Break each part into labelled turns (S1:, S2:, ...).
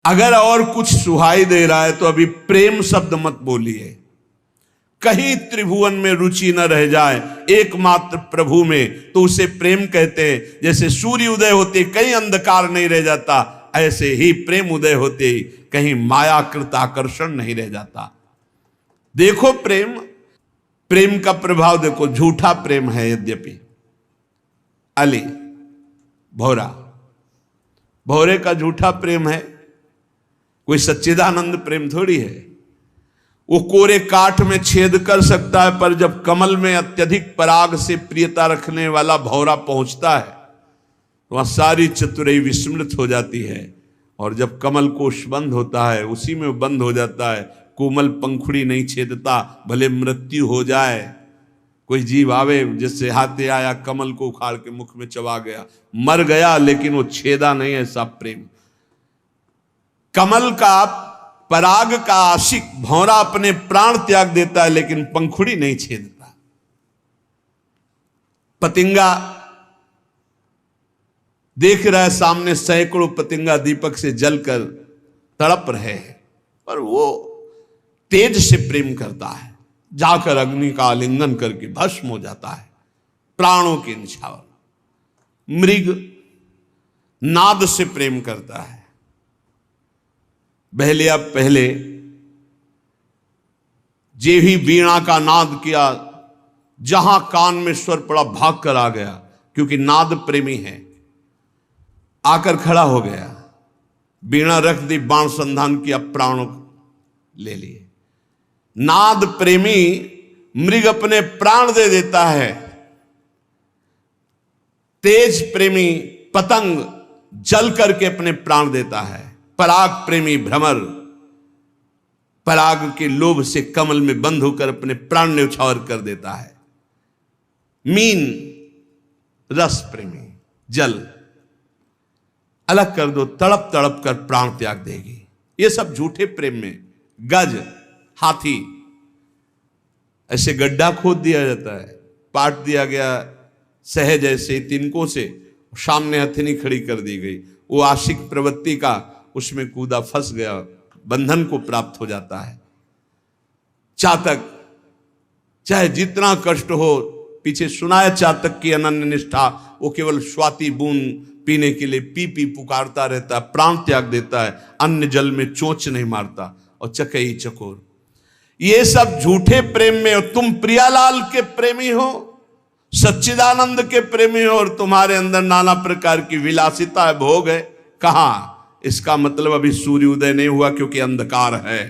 S1: अगर और कुछ सुहाई दे रहा है तो अभी प्रेम शब्द मत बोलिए। कहीं त्रिभुवन में रुचि न रह जाए एकमात्र प्रभु में तो उसे प्रेम कहते हैं। जैसे सूर्य उदय होते कहीं अंधकार नहीं रह जाता, ऐसे ही प्रेम उदय होते ही कहीं मायाकृत आकर्षण नहीं रह जाता। देखो प्रेम, प्रेम का प्रभाव देखो। झूठा प्रेम है यद्यपि, अली भौरा, भौरे का झूठा प्रेम है, कोई सच्चिदानंद प्रेम थोड़ी है। वो कोरे काठ में छेद कर सकता है, पर जब कमल में अत्यधिक पराग से प्रियता रखने वाला भौरा पहुंचता है तो वहां सारी चतुराई विस्मृत हो जाती है। और जब कमल कोश बंद होता है उसी में बंद हो जाता है। कोमल पंखुड़ी नहीं छेदता, भले मृत्यु हो जाए। कोई जीव आवे, जिससे हाथे आया कमल को उखाड़ के मुख में चबा गया, मर गया लेकिन वो छेदा नहीं। ऐसा प्रेम। कमल का पराग का आशिक भौरा अपने प्राण त्याग देता है लेकिन पंखुड़ी नहीं छेदता। पतिंगा देख रहा है सामने सैकड़ों पतिंगा दीपक से जलकर तड़प रहे हैं, पर वो तेज से प्रेम करता है, जाकर अग्नि का आलिंगन करके भस्म हो जाता है प्राणों के निछावर। मृग नाद से प्रेम करता है। बहलिया पहले जे ही वीणा का नाद किया, जहां कान में स्वर पड़ा भाग कर आ गया, क्योंकि नाद प्रेमी है। आकर खड़ा हो गया, वीणा रख दी, बाण संधान किया, प्राण ले लिए। नाद प्रेमी मृग अपने प्राण दे देता है। तेज प्रेमी पतंग जल करके अपने प्राण देता है। पराग प्रेमी भ्रमर पराग के लोभ से कमल में बंद होकर अपने प्राण न्यौछावर कर देता है। मीन रस प्रेमी जल अलग कर दो, तड़प तड़प कर प्राण त्याग देगी। ये सब झूठे प्रेम में। गज हाथी, ऐसे गड्ढा खोद दिया जाता है, पाट दिया गया सहज ऐसे तिनकों से, सामने हथनी खड़ी कर दी गई, वो आशिक प्रवृत्ति का उसमें कूदा, फंस गया, बंधन को प्राप्त हो जाता है। चातक, चाहे जितना कष्ट हो, पीछे सुना है चातक की अनन्य निष्ठा, वो केवल स्वाति बूंद पीने के लिए पी पी पुकारता रहता है, प्राण त्याग देता है, अन्य जल में चोंच नहीं मारता। और चकई चकोर, ये सब झूठे प्रेम में हो। तुम प्रियालाल के प्रेमी हो, सच्चिदानंद के प्रेमी हो, और तुम्हारे अंदर नाना प्रकार की विलासिता है, भोग है। कहां? इसका मतलब अभी सूर्य उदय नहीं हुआ क्योंकि अंधकार है।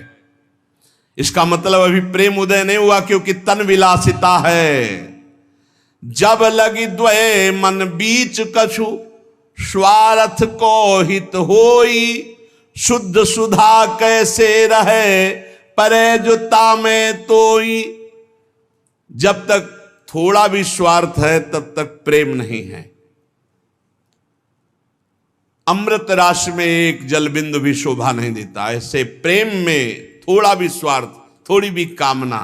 S1: इसका मतलब अभी प्रेम उदय नहीं हुआ क्योंकि तन विलासिता है। जब लगी द्वय मन बीच कछु, स्वार्थ को हित होई, शुद्ध सुधा कैसे रहे, परे जुता में तोई। जब तक थोड़ा भी स्वार्थ है तब तक प्रेम नहीं है। अमृत राश में एक जल बिंदु भी शोभा नहीं देता। ऐसे प्रेम में थोड़ा भी स्वार्थ, थोड़ी भी कामना,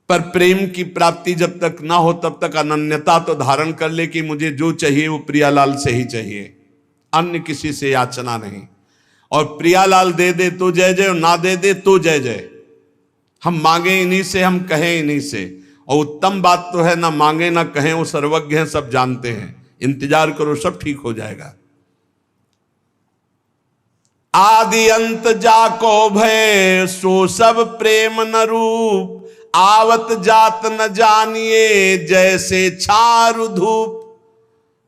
S1: पर प्रेम की प्राप्ति जब तक ना हो तब तक अनन्यता तो धारण कर ले कि मुझे जो चाहिए वो प्रियालाल से ही चाहिए, अन्य किसी से याचना नहीं। और प्रियालाल दे दे तो जय जय, ना दे दे तो जय जय। हम मांगे इन्हीं से, हम कहें इन्हीं से। और उत्तम बात तो है, ना मांगे ना कहें, वो सर्वज्ञ हैं, सब जानते हैं। इंतजार करो, सब ठीक हो जाएगा। आदि अंत जाको भय, सो सब प्रेम न रूप, आवत जात न जानिए, जैसे छारु धूप।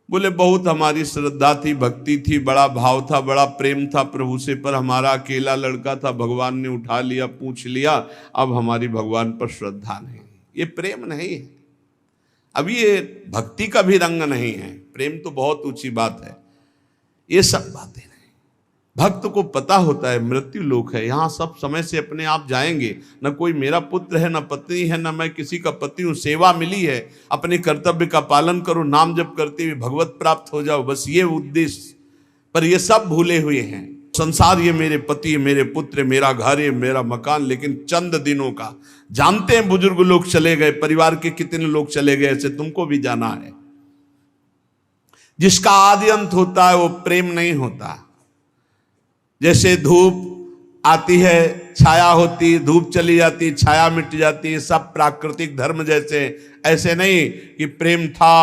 S1: बोले बहुत हमारी श्रद्धा थी, भक्ति थी, बड़ा भाव था, बड़ा प्रेम था प्रभु से, पर हमारा अकेला लड़का था, भगवान ने उठा लिया, पूछ लिया, अब हमारी भगवान पर श्रद्धा नहीं। ये प्रेम नहीं है। अब ये भक्ति का भी रंग नहीं है। प्रेम तो बहुत ऊंची बात है, ये सब बातें नहीं। भक्त को पता होता है मृत्यु लोक है, यहां सब समय से अपने आप जाएंगे। न कोई मेरा पुत्र है, न पत्नी है, न मैं किसी का पति हूं। सेवा मिली है, अपने कर्तव्य का पालन करो, नाम जप करते हुए भगवत प्राप्त हो जाओ, बस ये उद्देश्य। पर ये सब भूले हुए हैं। संसार ये मेरे पति, मेरे पुत्र, मेरा घर, ये मेरा मकान, लेकिन चंद दिनों का। जानते हैं बुजुर्ग लोग चले गए, परिवार के कितने लोग चले गए, ऐसे तुमको भी जाना है। जिसका आदि अंत होता है वो प्रेम नहीं होता। जैसे धूप आती है, छाया होती, धूप चली जाती, छाया मिट जाती, सब प्राकृतिक धर्म जैसे। ऐसे नहीं कि प्रेम था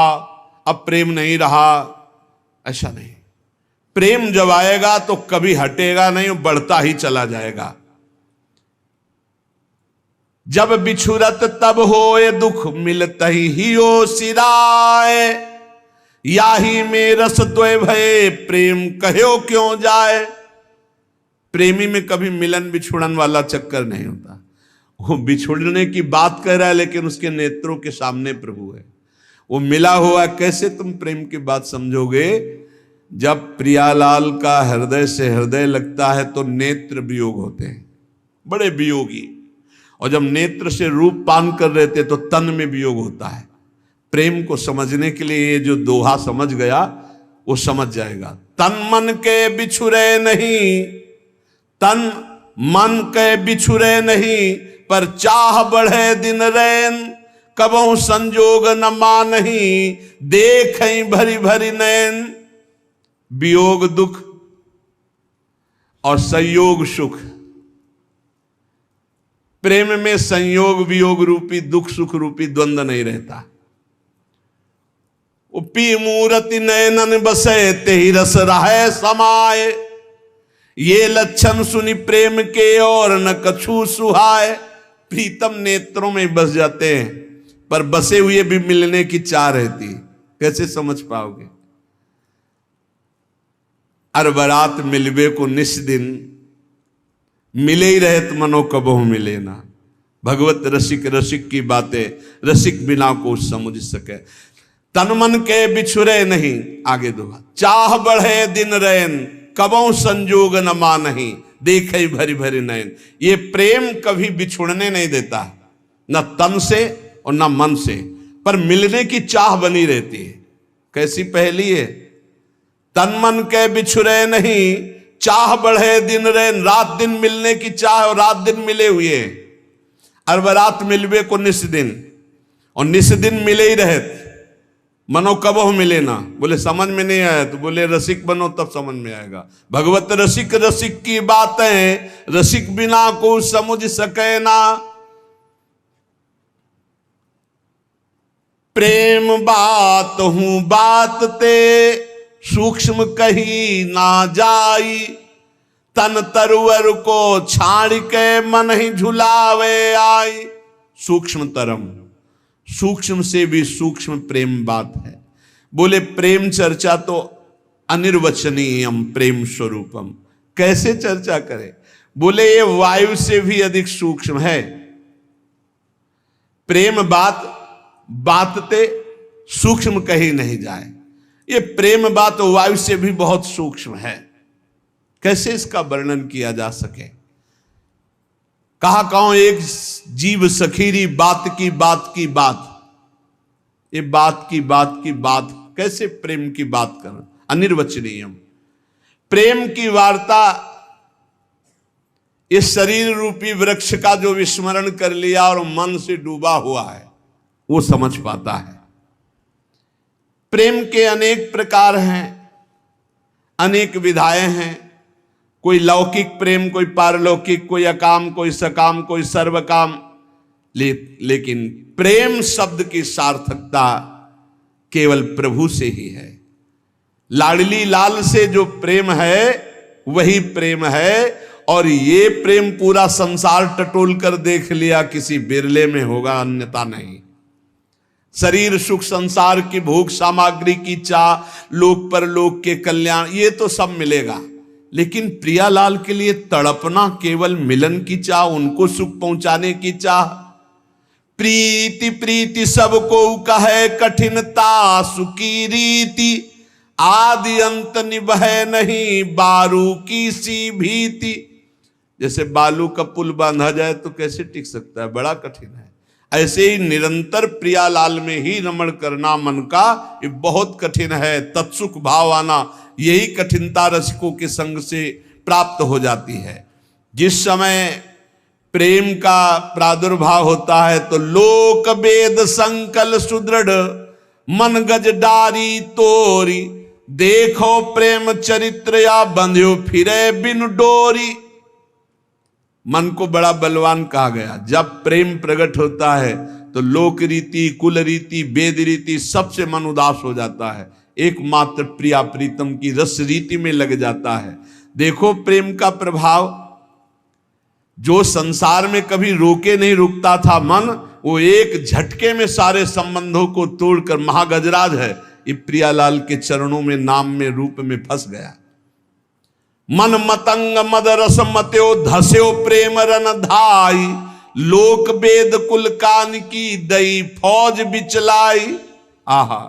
S1: अब प्रेम नहीं रहा, ऐसा नहीं। प्रेम जब आएगा तो कभी हटेगा नहीं, बढ़ता ही चला जाएगा। जब बिछुरत तब होए दुख, मिलत ही हो सिराए, याही में रस द्वय भये, प्रेम कहो क्यों जाए। प्रेमी में कभी मिलन बिछुड़न वाला चक्कर नहीं होता। वो बिछुड़ने की बात कह रहा है लेकिन उसके नेत्रों के सामने प्रभु है, वो मिला हुआ। कैसे तुम प्रेम की बात समझोगे? जब प्रियालाल का हृदय से हृदय लगता है तो नेत्र वियोग होते हैं, बड़े वियोगी। और जब नेत्र से रूप पान कर रहे थे तो तन में वियोग होता है। प्रेम को समझने के लिए ये जो दोहा समझ गया वो समझ जाएगा। तन मन के बिछुरे नहीं, तन मन के बिछुरे नहीं, पर चाह बढ़े दिन रैन, कबहु संजोग न मानही, देखें भरी भरी नैन। वियोग दुख और संयोग सुख। प्रेम में संयोग वियोग रूपी दुख सुख रूपी द्वंद्व नहीं रहता। उपी मूर्ति नयनन बसे, तेहि रस रहे समाये, ये लक्षण सुनी प्रेम के और न कछु सुहाए। प्रीतम नेत्रों में बस जाते हैं पर बसे हुए भी मिलने की चाह रहती। कैसे समझ पाओगे? अरबरात मिलवे को निस दिन, मिले ही रहे तो मनो कबहु मिले ना। भगवत रसिक रसिक की बातें रसिक बिना को समझ सके। तन मन के बिछुरे नहीं, आगे दोहा, चाह बढ़े दिन रैन, कबहु संजोग न मानही, देखे भरी भरी नयन। ये प्रेम कभी बिछुड़ने नहीं देता, न तन से और न मन से, पर मिलने की चाह बनी रहती है। कैसी पहेली है? तन मन के बिछुरे नहीं, चाह बढ़े दिन रैन, रात दिन मिलने की चाह और रात दिन मिले हुए। अरबरात मिलवे को निस दिन, और निस दिन मिले ही रहे, मनो कबहु मिले ना। बोले समझ में नहीं आया तो बोले रसिक बनो तब समझ में आएगा। भगवत रसिक रसिक की बातें रसिक बिना को समझ सके ना। प्रेम बात हूं बात ते, सूक्ष्म कही ना जाई, तन तरुवर को छाड़ के मन ही झुलावे आई। सूक्ष्म तरम, सूक्ष्म से भी सूक्ष्म प्रेम बात है। बोले प्रेम चर्चा तो अनिर्वचनीयम प्रेम स्वरूपम। कैसे चर्चा करें? बोले ये वायु से भी अधिक सूक्ष्म है। प्रेम बात बातते सूक्ष्म कही नहीं जाए। ये प्रेम बात वायु से भी बहुत सूक्ष्म है। कैसे इसका वर्णन किया जा सके? कहा कहूं एक जीव सखीरी बात की बात की बात। ये बात की बात की बात कैसे प्रेम की बात कर? अनिर्वचनीयम। प्रेम की वार्ता इस शरीर रूपी वृक्ष का जो विस्मरण कर लिया और मन से डूबा हुआ है वो समझ पाता है। प्रेम के अनेक प्रकार हैं, अनेक विधाएं हैं। कोई लौकिक प्रेम, कोई पारलौकिक, कोई अकाम, कोई सकाम, कोई सर्वकाम। लेकिन प्रेम शब्द की सार्थकता केवल प्रभु से ही है। लाडली लाल से जो प्रेम है वही प्रेम है। और ये प्रेम पूरा संसार टटोल कर देख लिया, किसी बिरले में होगा, अन्यथा नहीं। शरीर सुख, संसार की भोग सामग्री की चाह, लोक परलोक के कल्याण, ये तो सब मिलेगा। लेकिन प्रियालाल के लिए तड़पना केवल मिलन की चाह, उनको सुख पहुंचाने की चाह। प्रीति प्रीति सबको कहे, कठिनता सुखी रीति, आदि अंत निभय नहीं, बारू की सी भीति। जैसे बालू का पुल बांधा जाए तो कैसे टिक सकता है, बड़ा कठिन है। ऐसे ही निरंतर प्रियालाल में ही रमण करना मन का, ये बहुत कठिन है। तत्सुख भाव आना, यही कठिनता रसिकों के संग से प्राप्त हो जाती है। जिस समय प्रेम का प्रादुर्भाव होता है तो लोक वेद संकल सुदृढ़, मन गज डारी तोरी, देखो प्रेम चरित्र या बंध्यो फिरे बिन डोरी। मन को बड़ा बलवान कहा गया। जब प्रेम प्रकट होता है तो लोक रीति, कुल रीति, वेद रीति सबसे मन उदास हो जाता है, एकमात्र प्रिया प्रीतम की रस रीति में लग जाता है। देखो प्रेम का प्रभाव, जो संसार में कभी रोके नहीं रुकता था मन, वो एक झटके में सारे संबंधों को तोड़कर, महागजराज है ये, प्रियालाल के चरणों में, नाम में, रूप में फंस गया। मन मतंग मद रस मत्यो धस्यो प्रेम रन धाई, लोक वेद कुल कान की दई फौज बिचलाई। आहा,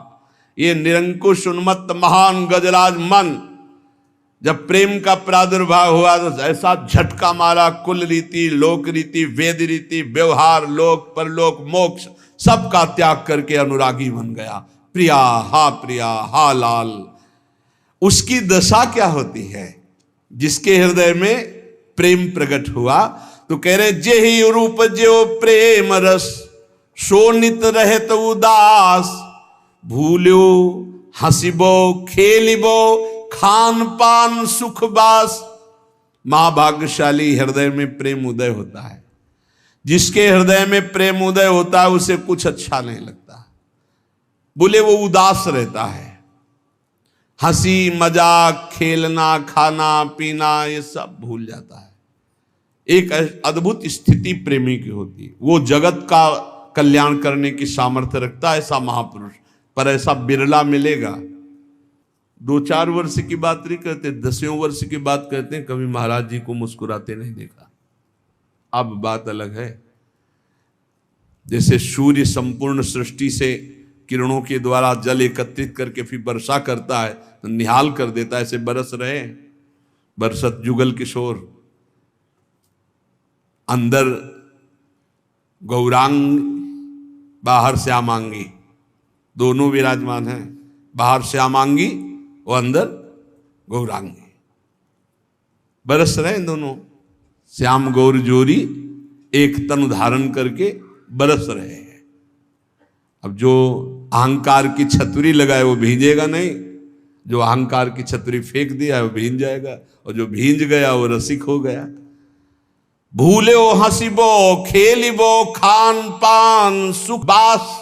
S1: ये निरंकुश उन्मत्त महान गजराज मन जब प्रेम का प्रादुर्भाव हुआ तो ऐसा झटका मारा, कुल रीति, लोक रीति, वेद रीति, व्यवहार, लोक परलोक, मोक्ष सबका त्याग करके अनुरागी बन गया। प्रिया हा लाल। उसकी दशा क्या होती है? जिसके हृदय में प्रेम प्रकट हुआ तो कह रहे जेहि रूप जो प्रेम रस, शोनित रहत उदास, भूल्यो हंसिबो खेलिबो खान पान सुख बास। महाभाग्यशाली हृदय में प्रेम उदय होता है। जिसके हृदय में प्रेम उदय होता है उसे कुछ अच्छा नहीं लगता, बोले वो उदास रहता है। हंसी मजाक, खेलना, खाना पीना ये सब भूल जाता है। एक अद्भुत स्थिति प्रेमी की होती है। वो जगत का कल्याण करने की सामर्थ्य रखता है ऐसा महापुरुष, पर ऐसा बिरला मिलेगा। 2-4 वर्ष की बात नहीं कहते, 10वें वर्ष की बात कहते हैं। कभी महाराज जी को मुस्कुराते नहीं देखा। अब बात अलग है। जैसे सूर्य संपूर्ण सृष्टि से किरणों के द्वारा जल एकत्रित करके फिर वर्षा करता है तो निहाल कर देता है, ऐसे बरस रहे। बरसत जुगल किशोर, अंदर गौरांग, बाहर श्यामांगी, दोनों विराजमान हैं। बाहर श्यामांगी और अंदर गौरांगी, बरस रहे दोनों। श्याम गौर जोरी एक तन धारण करके बरस रहे हैं। अब जो अहंकार की छतरी लगाए वो भींजेगा नहीं, जो अहंकार की छतरी फेंक दिया है वो भींज जाएगा, और जो भींज गया वो रसिक हो गया। भूलो हंसिबो खेलिबो खान पान सुख बास।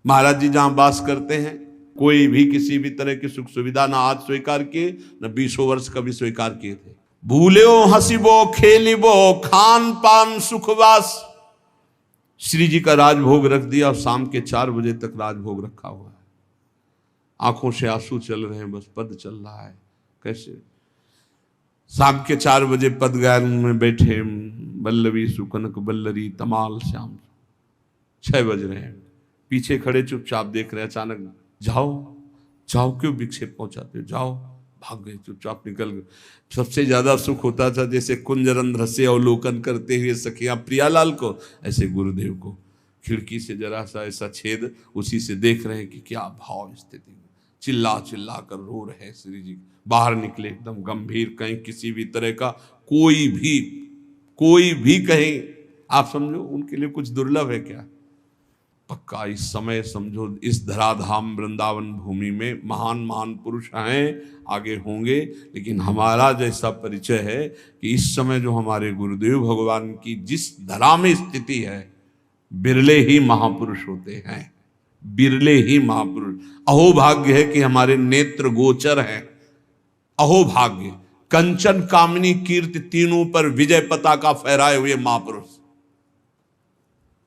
S1: महाराज जी जहां बास करते हैं कोई भी किसी भी तरह की सुख सुविधा ना आज स्वीकार किए, न 20 वर्ष कभी स्वीकार किए थे। भूलो हंसिबो खेलिबो खान पान सुखवास। श्री जी का राजभोग रख दिया और शाम के 4 बजे तक राजभोग रखा हुआ है। आंखों से आंसू चल रहे हैं, बस पद चल रहा है। कैसे? शाम के 4 बजे पद गायन में बैठे, बल्लवी सुकनक बल्लरी तमाल श्याम। 6 बज रहे हैं, पीछे खड़े चुपचाप देख रहे हैं। अचानक जाओ जाओ, क्यों विक्षेप पहुंचाते हो, जाओ। भाग गए, चुपचाप निकल गए। सबसे ज्यादा सुख होता था जैसे कुंजरंध्र से अवलोकन करते हुए सखियां प्रियालाल को, ऐसे गुरुदेव को खिड़की से जरा सा ऐसा छेद, उसी से देख रहे हैं कि क्या भाव स्थिति। चिल्ला चिल्ला कर रो रहे हैं श्री जी। बाहर निकले एकदम गंभीर, कहीं किसी भी तरह का कोई भी कहीं आप समझो उनके लिए कुछ दुर्लभ है क्या? पक्का इस समय समझो इस धराधाम वृंदावन भूमि में महान महान पुरुष हैं, आगे होंगे, लेकिन हमारा जैसा परिचय है कि इस समय जो हमारे गुरुदेव भगवान की जिस धरा में स्थिति है, बिरले ही महापुरुष होते हैं, बिरले ही महापुरुष। अहोभाग्य है कि हमारे नेत्र गोचर हैं। अहोभाग्य, कंचन कामिनी कीर्ति तीनों पर विजय पताका फहराए हुए महापुरुष,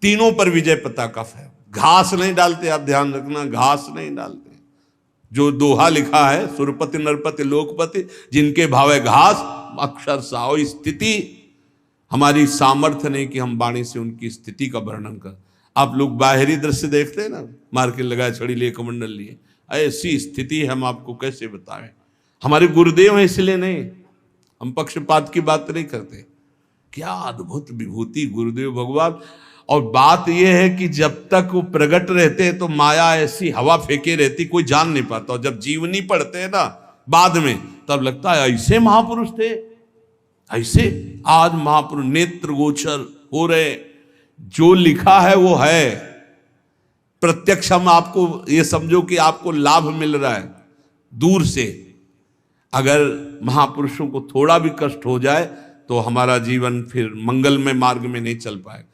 S1: तीनों पर विजय पताका फहरा। घास नहीं डालते, आप ध्यान रखना, घास नहीं डालते। जो दोहा लिखा है, सुरपति नरपति लोकपति जिनके भावे घास, अक्षर साओ। स्थिति हमारी सामर्थ्य नहीं कि हम वाणी से उनकी स्थिति का वर्णन कर। आप लोग बाहरी दृश्य देखते हैं ना, मार्केट लगाए, छड़ी लिए, कमंडल लिए, ऐसी स्थिति हम आपको कैसे बताएं। हमारे गुरुदेव हैं इसलिए नहीं, हम पक्षपात की बात नहीं करते। क्या अद्भुत विभूति गुरुदेव भगवान। और बात यह है कि जब तक वो प्रकट रहते हैं तो माया ऐसी हवा फेंके रहती, कोई जान नहीं पाता। और जब जीवनी पढ़ते हैं ना बाद में, तब लगता है ऐसे महापुरुष थे, ऐसे आज महापुरुष नेत्र गोचर हो रहे। जो लिखा है वो है, प्रत्यक्ष हम आपको ये समझो कि आपको लाभ मिल रहा है, दूर से अगर महापुरुषों को थोड़ा भी कष्ट हो जाए तो हमारा जीवन फिर मंगलमय मार्ग में नहीं चल पाएगा।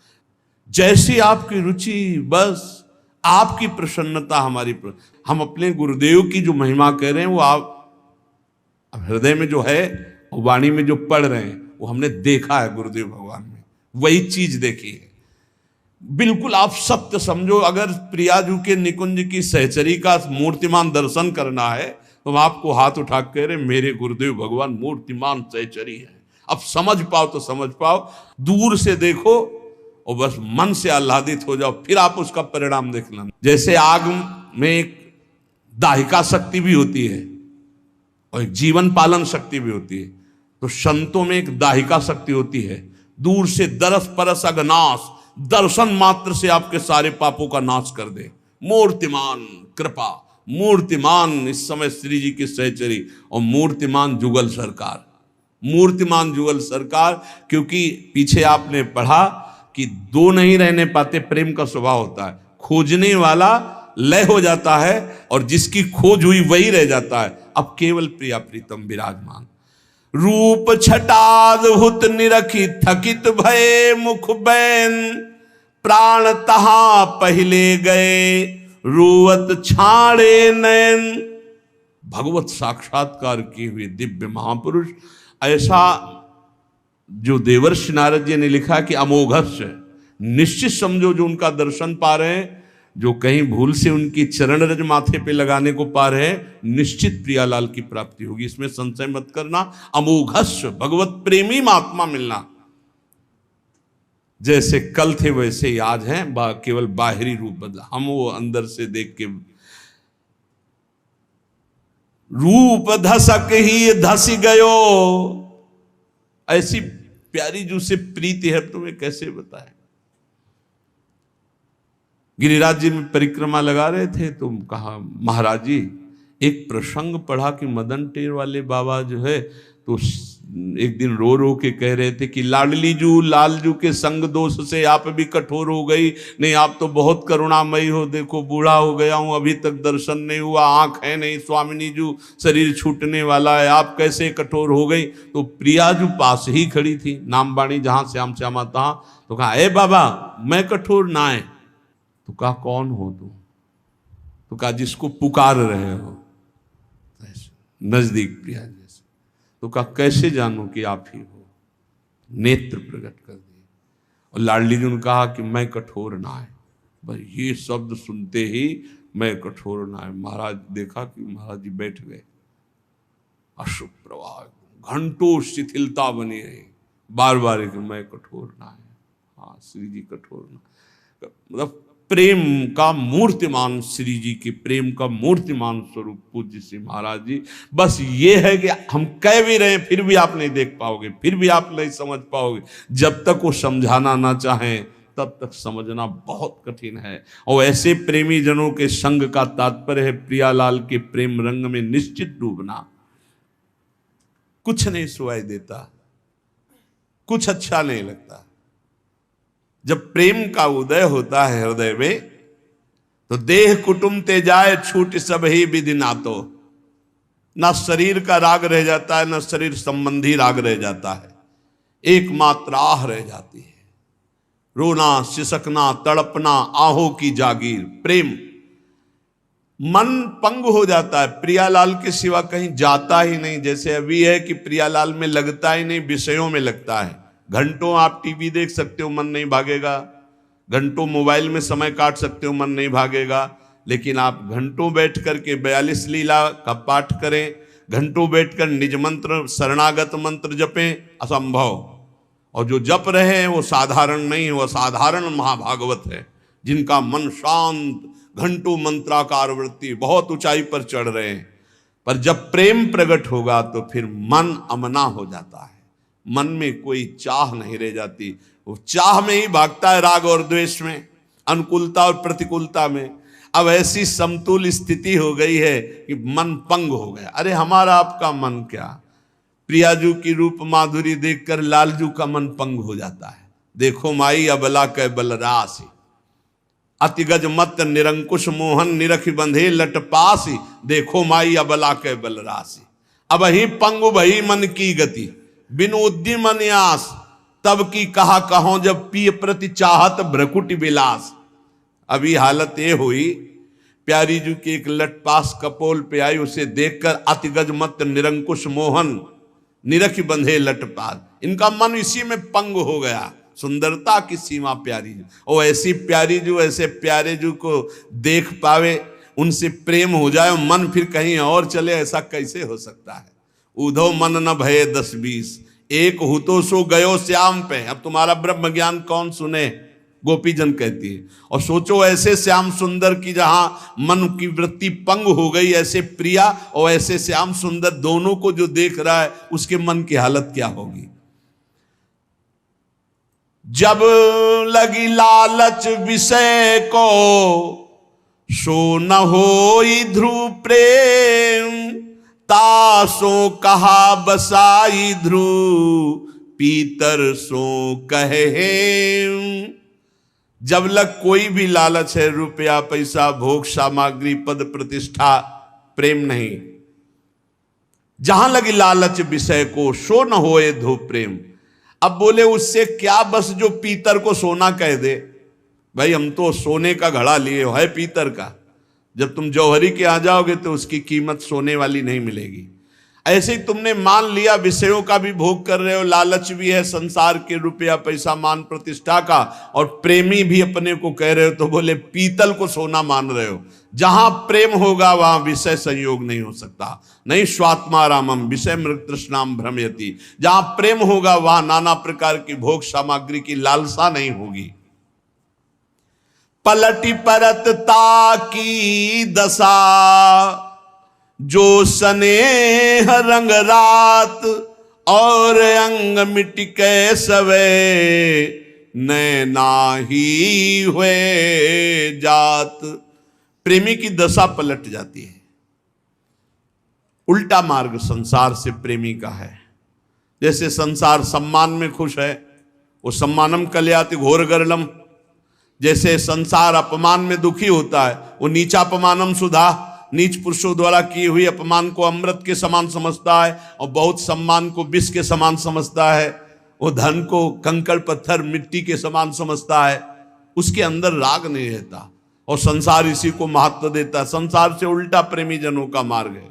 S1: जैसी आपकी रुचि, बस आपकी प्रसन्नता हमारी हम अपने गुरुदेव की जो महिमा कह रहे हैं वो आप हृदय में जो है, वाणी में जो पढ़ रहे हैं, वो हमने देखा है गुरुदेव भगवान में, वही चीज देखी है। बिल्कुल आप सत्य समझो। अगर प्रियाजू के निकुंज की सहचरी का मूर्तिमान दर्शन करना है तो आपको हाथ उठा कर कह रहे मेरे गुरुदेव भगवान मूर्तिमान सहचरी है। अब समझ पाओ तो समझ पाओ, दूर से देखो और बस मन से आह्लादित हो जाओ, फिर आप उसका परिणाम देख लेना। जैसे आग में एक दाहिका शक्ति भी होती है और एक जीवन पालन शक्ति भी होती है, तो संतों में एक दाहिका शक्ति होती है। दूर से दरस परस अगनाश, दर्शन मात्र से आपके सारे पापों का नाश कर दे। मूर्तिमान कृपा, मूर्तिमान इस समय श्री जी की सहचरी और मूर्तिमान जुगल सरकार, मूर्तिमान जुगल सरकार। क्योंकि पीछे आपने पढ़ा कि दो नहीं रहने पाते, प्रेम का स्वभाव होता है। खोजने वाला लय हो जाता है और जिसकी खोज हुई वही रह जाता है। अब केवल प्रिया प्रीतम विराजमान। रूप छटादहुत निरखी थकित भये मुख बैन, प्राण तहा पहले गए रोवत छाड़े नयन। भगवत साक्षात्कार किए हुए दिव्य महापुरुष, ऐसा जो देवर्षि नारद जी ने लिखा कि अमोघस्य, निश्चित समझो जो उनका दर्शन पा रहे हैं, जो कहीं भूल से उनकी चरण रज माथे पे लगाने को पा रहे हैं, निश्चित प्रियालाल की प्राप्ति होगी, इसमें संशय मत करना। अमोघस्य, भगवत प्रेमी महात्मा मिलना। जैसे कल थे वैसे ही आज हैं, केवल बाहरी रूप बदला। हम वो अंदर से देख के रूप धसक ही धस गयो, ऐसी प्यारी जो से प्रीति है तुम्हें कैसे बताएं। गिरिराज जी में परिक्रमा लगा रहे थे तो कहा महाराज जी, एक प्रसंग पढ़ा कि मदन टेर वाले बाबा जो है तो एक दिन रो रो के कह रहे थे कि लाडली जू लालजू के संग दोष से आप भी कठोर हो गई। नहीं, आप तो बहुत करुणामयी हो, देखो बूढ़ा हो गया हूं, अभी तक दर्शन नहीं हुआ, आंख है नहीं, स्वामिनी जू शरीर छूटने वाला है, आप कैसे कठोर हो गई। तो प्रिया जू पास ही खड़ी थी, नाम बाणी जहां श्याम श्यामा तहां, तो कहा ए बाबा मैं कठोर ना है। तो कहा कौन हो तुम? तो कहा जिसको पुकार रहे हो। नजदीक प्रिया जैसे। तो कहा कैसे जानूं कि आप ही हो? नेत्र प्रकट कर दिए। और लाडली जी ने कहा कि मैं कठोर ना है। बस ये शब्द सुनते ही मैं कठोर ना है, महाराज देखा कि महाराज जी बैठ गए। अशुभ प्रवाह, घंटों शिथिलता बनी रही, बार बार कि मैं कठोर ना है। हाँ श्री जी कठोर ना, मतलब प्रेम का मूर्तिमान, श्री जी के प्रेम का मूर्तिमान स्वरूप पूज्य श्री महाराज जी। बस ये है कि हम कह भी रहे हैं फिर भी आप नहीं देख पाओगे, फिर भी आप नहीं समझ पाओगे। जब तक वो समझाना ना चाहें तब तक समझना बहुत कठिन है। और ऐसे प्रेमी जनों के संग का तात्पर्य है प्रियालाल के प्रेम रंग में निश्चित डूबना। कुछ नहीं सुनाई देता, कुछ अच्छा नहीं लगता। जब प्रेम का उदय होता है हृदय में तो देह कुटुंब ते जाए छूट सब ही विधि नातो। ना शरीर का राग रह जाता है, ना शरीर संबंधी राग रह जाता है, एकमात्र आह रह जाती है। रोना सिसकना तड़पना आहों की जागीर प्रेम। मन पंग हो जाता है, प्रियालाल के सिवा कहीं जाता ही नहीं। जैसे अभी है कि प्रियालाल में लगता ही नहीं, विषयों में लगता है। घंटों आप टीवी देख सकते हो, मन नहीं भागेगा। घंटों मोबाइल में समय काट सकते हो, मन नहीं भागेगा। लेकिन आप घंटों बैठ करके 42 लीला का पाठ करें, घंटों बैठकर निज मंत्र शरणागत मंत्र जपें, असंभव। और जो जप रहे हैं वो साधारण नहीं, वो असाधारण महाभागवत है, जिनका मन शांत, घंटों मंत्राकार वृत्ति, बहुत ऊंचाई पर चढ़ रहे हैं। पर जब प्रेम प्रकट होगा तो फिर मन अमना हो जाता है, मन में कोई चाह नहीं रह जाती। वो चाह में ही भागता है, राग और द्वेष में, अनुकूलता और प्रतिकूलता में। अब ऐसी समतुल स्थिति हो गई है कि मन पंग हो गया। अरे हमारा आपका मन क्या, प्रियाजू की रूप माधुरी देखकर लालजू का मन पंग हो जाता है। देखो माई अबला कै बलरासी, अतिगज मत निरंकुश मोहन निरखि बंधे लट पासी, देखो माई अबला के बलरासी। अब ही पंगु भई मन की गति, बिनु उद्यम न्यास, तब की कहा कहो जब पिय प्रति चाहत भ्रकुटि विलास। अभी हालत ये हुई, प्यारी जी की एक लटपास कपोल पे आई, उसे देखकर अतिगज मत निरंकुश मोहन निरखि बंधे लटपास, इनका मन इसी में पंग हो गया। सुंदरता की सीमा प्यारी जी, और ऐसी प्यारी जो ऐसे प्यारे जो को देख पावे, उनसे प्रेम हो जाए, मन फिर कहीं और चले, ऐसा कैसे हो सकता है। उधो मन न भये 10-20, एक हु तो सो गयो श्याम पे। अब तुम्हारा ब्रह्म ज्ञान कौन सुने, गोपीजन कहती है। और सोचो ऐसे श्याम सुंदर की जहां मन की वृत्ति पंग हो गई, ऐसे प्रिया और ऐसे श्याम सुंदर दोनों को जो देख रहा है, उसके मन की हालत क्या होगी। जब लगी लालच विषय को, सो न होई ध्रुव प्रेम, तासो कहा बसाई ध्रुव, पीतर सो कहे। जब लग कोई भी लालच है, रुपया पैसा भोग सामग्री पद प्रतिष्ठा, प्रेम नहीं। जहां लगी लालच विषय को, सो न होए ध्रुव प्रेम। अब बोले उससे क्या, बस जो पीतर को सोना कह दे। भाई हम तो सोने का घड़ा लिए है पीतर का, जब तुम जौहरी के आ जाओगे तो उसकी कीमत सोने वाली नहीं मिलेगी। ऐसे ही तुमने मान लिया विषयों का भी भोग कर रहे हो, लालच भी है संसार के, रुपया पैसा मान प्रतिष्ठा का, और प्रेमी भी अपने को कह रहे हो, तो बोले पीतल को सोना मान रहे हो। जहां प्रेम होगा वहां विषय संयोग नहीं हो सकता। नहीं स्वात्मा रामम विषय मृग तृष्णाम भ्रमयति, जहां प्रेम होगा वहां नाना प्रकार की भोग सामग्री की लालसा नहीं होगी। पलटी परतता की दशा, जो स्नेह रंग रात, और अंग मिट के सवे, नैना ही हुए जात। प्रेमी की दशा पलट जाती है, उल्टा मार्ग संसार से प्रेमी का है। जैसे संसार सम्मान में खुश है, वो सम्मानम कल्याति घोर गरलम। जैसे संसार अपमान में दुखी होता है, वो नीचा अपमानम सुधा, नीच पुरुषों द्वारा की हुई अपमान को अमृत के समान समझता है, और बहुत सम्मान को विष के समान समझता है। वो धन को कंकड़ पत्थर मिट्टी के समान समझता है, उसके अंदर राग नहीं रहता, और संसार इसी को महत्व देता है। संसार से उल्टा प्रेमी जनों का मार्ग है।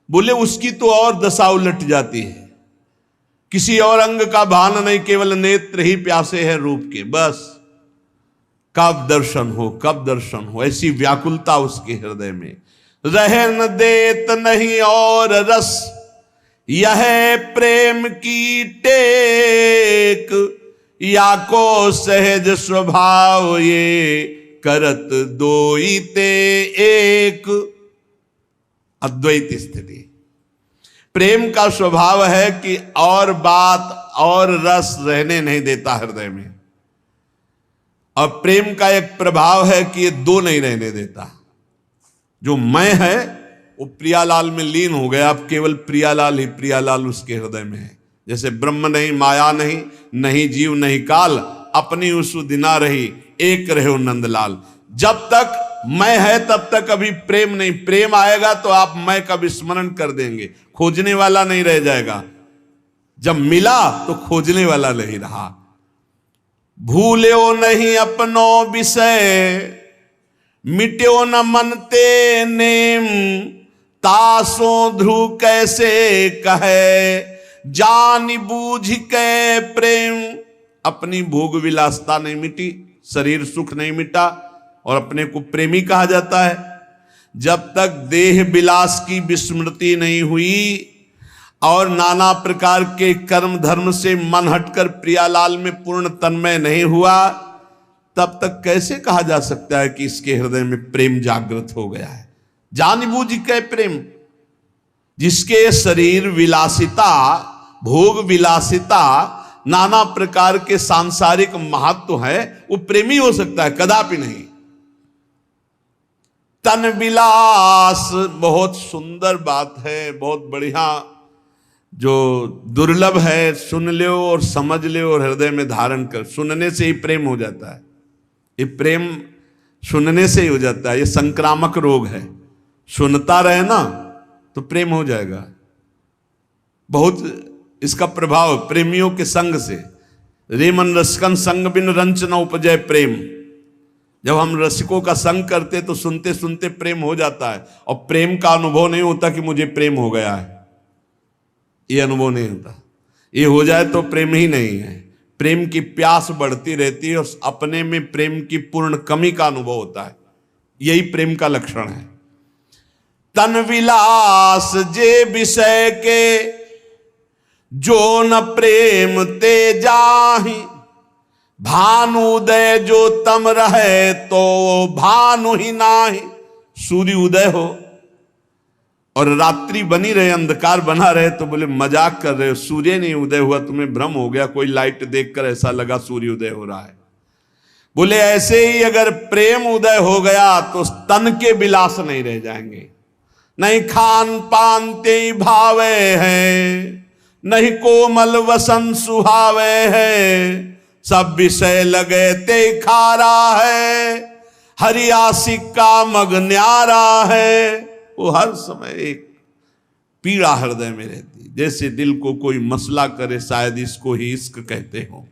S1: बोले उसकी तो और दशा उलट जाती है, किसी और अंग का भान नहीं, केवल नेत्र ही प्यासे है रूप के। बस कब दर्शन हो, कब दर्शन हो, ऐसी व्याकुलता उसके हृदय में। रह न देत नहीं और रस, यह प्रेम की टेक, या को सहज स्वभाव ये, करत दोई ते एक। अद्वैत स्थिति। प्रेम का स्वभाव है कि और बात और रस रहने नहीं देता हृदय में, और प्रेम का एक प्रभाव है कि ये दो नहीं रहने देता। जो मैं है वो प्रियालाल में लीन हो गया, अब केवल प्रियालाल ही प्रियालाल उसके हृदय में है। जैसे ब्रह्म नहीं, माया नहीं, नहीं जीव नहीं काल, अपनी उस दिना रही, एक रहे नंदलाल। जब तक मैं है तब तक अभी प्रेम नहीं। प्रेम आएगा तो आप मैं का विस्मरण कर देंगे, खोजने वाला नहीं रह जाएगा। जब मिला तो खोजने वाला नहीं रहा। भूल्यो नहीं अपनो विषय, मिट्यो न मनते नेम, तासो ध्रुव कैसे कहे, जान बूझ के प्रेम। अपनी भोग विलासता नहीं मिटी, शरीर सुख नहीं मिटा, और अपने को प्रेमी कहा जाता है। जब तक देह विलास की विस्मृति नहीं हुई और नाना प्रकार के कर्म धर्म से मन हटकर प्रियालाल में पूर्ण तन्मय नहीं हुआ, तब तक कैसे कहा जा सकता है कि इसके हृदय में प्रेम जागृत हो गया है। जानबूझ के प्रेम, जिसके शरीर विलासिता, भोग विलासिता, नाना प्रकार के सांसारिक महत्व है, वो प्रेमी हो सकता है? कदापि नहीं। तन विलास बहुत सुंदर बात है, बहुत बढ़िया, जो दुर्लभ है। सुन लो और समझ लो और हृदय में धारण कर, सुनने से ही प्रेम हो जाता है। ये प्रेम सुनने से ही हो जाता है, ये संक्रामक रोग है। सुनता रहे ना तो प्रेम हो जाएगा। बहुत इसका प्रभाव प्रेमियों के संग से। रे मन रसकन संग बिन रंच न उपजय प्रेम। जब हम रसिकों का संग करते तो सुनते सुनते प्रेम हो जाता है, और प्रेम का अनुभव नहीं होता कि मुझे प्रेम हो गया है, ये अनुभव नहीं होता। ये हो जाए तो प्रेम ही नहीं है। प्रेम की प्यास बढ़ती रहती है और अपने में प्रेम की पूर्ण कमी का अनुभव होता है। यही प्रेम का लक्षण है। तन विलास जे विषय के जो न प्रेम ते जाहि। भानुदय जो तम रहे तो भानु ही नाही। सूर्य उदय हो और रात्रि बनी रहे, अंधकार बना रहे, तो बोले मजाक कर रहे हो, सूर्य नहीं उदय हुआ, तुम्हें भ्रम हो गया, कोई लाइट देखकर ऐसा लगा सूर्य उदय हो रहा है। बोले ऐसे ही अगर प्रेम उदय हो गया तो तन के विलास नहीं रह जाएंगे। नहीं खान पान ते भावे है, नहीं कोमल वसन सुहावे है। सब विषय लगे ते खारा है, हरि आशिक का मग न्यारा है। वो हर समय एक पीड़ा हृदय में रहती, जैसे दिल को कोई मसला करे, शायद इसको ही इश्क कहते हो।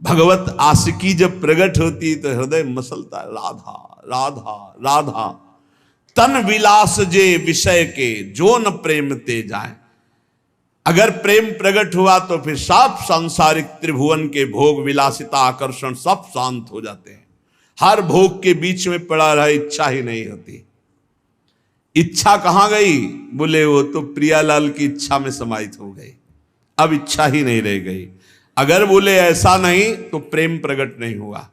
S1: भगवत आशिकी जब प्रकट होती तो हृदय मसलता है, राधा राधा राधा। तन विलास जे विषय के जो न प्रेम ते जाए। अगर प्रेम प्रकट हुआ तो फिर सब सांसारिक त्रिभुवन के भोग विलासिता आकर्षण सब शांत हो जाते हैं। हर भोग के बीच में पड़ा रहा, इच्छा ही नहीं होती। इच्छा कहां गई? बोले वो तो प्रियालाल की इच्छा में समाहित हो गई, अब इच्छा ही नहीं रह गई। अगर बोले ऐसा नहीं तो प्रेम प्रकट नहीं हुआ।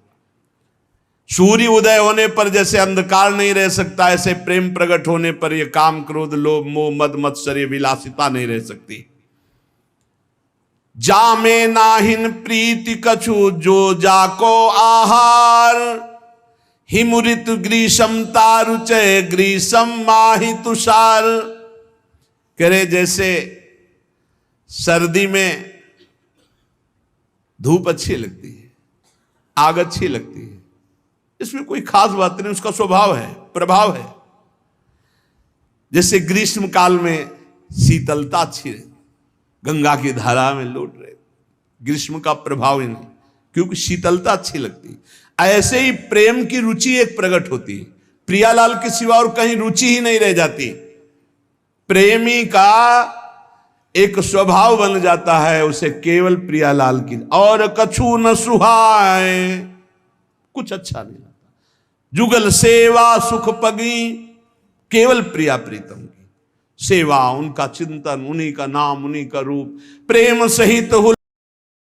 S1: सूर्य उदय होने पर जैसे अंधकार नहीं रह सकता, ऐसे प्रेम प्रकट होने पर यह काम क्रोध लोभ मोह मद मत्सर्य विलासिता नहीं रह सकती। जामे नाहिन प्रीति कछु जो जाको आहार। हिमुरित ग्रीष्म तारुचय ग्रीष्म माहि तुषार। कह रहे जैसे सर्दी में धूप अच्छी लगती है, आग अच्छी लगती है, इसमें कोई खास बात नहीं, उसका स्वभाव है, प्रभाव है। जैसे ग्रीष्म काल में शीतलता अच्छी रहती, गंगा की धारा में लौट रहे, ग्रीष्म का प्रभाव ही नहीं, क्योंकि शीतलता अच्छी लगती। ऐसे ही प्रेम की रुचि एक प्रकट होती है, प्रियालाल के सिवा और कहीं रुचि ही नहीं रह जाती। प्रेमी का एक स्वभाव बन जाता है, उसे केवल प्रियालाल की और कछु न सुहाए, कुछ अच्छा नहीं लगता। जुगल सेवा सुख पगी, केवल प्रिया प्रीतम की सेवा, उनका चिंतन, उन्हीं का नाम, उन्हीं का रूप, प्रेम सहित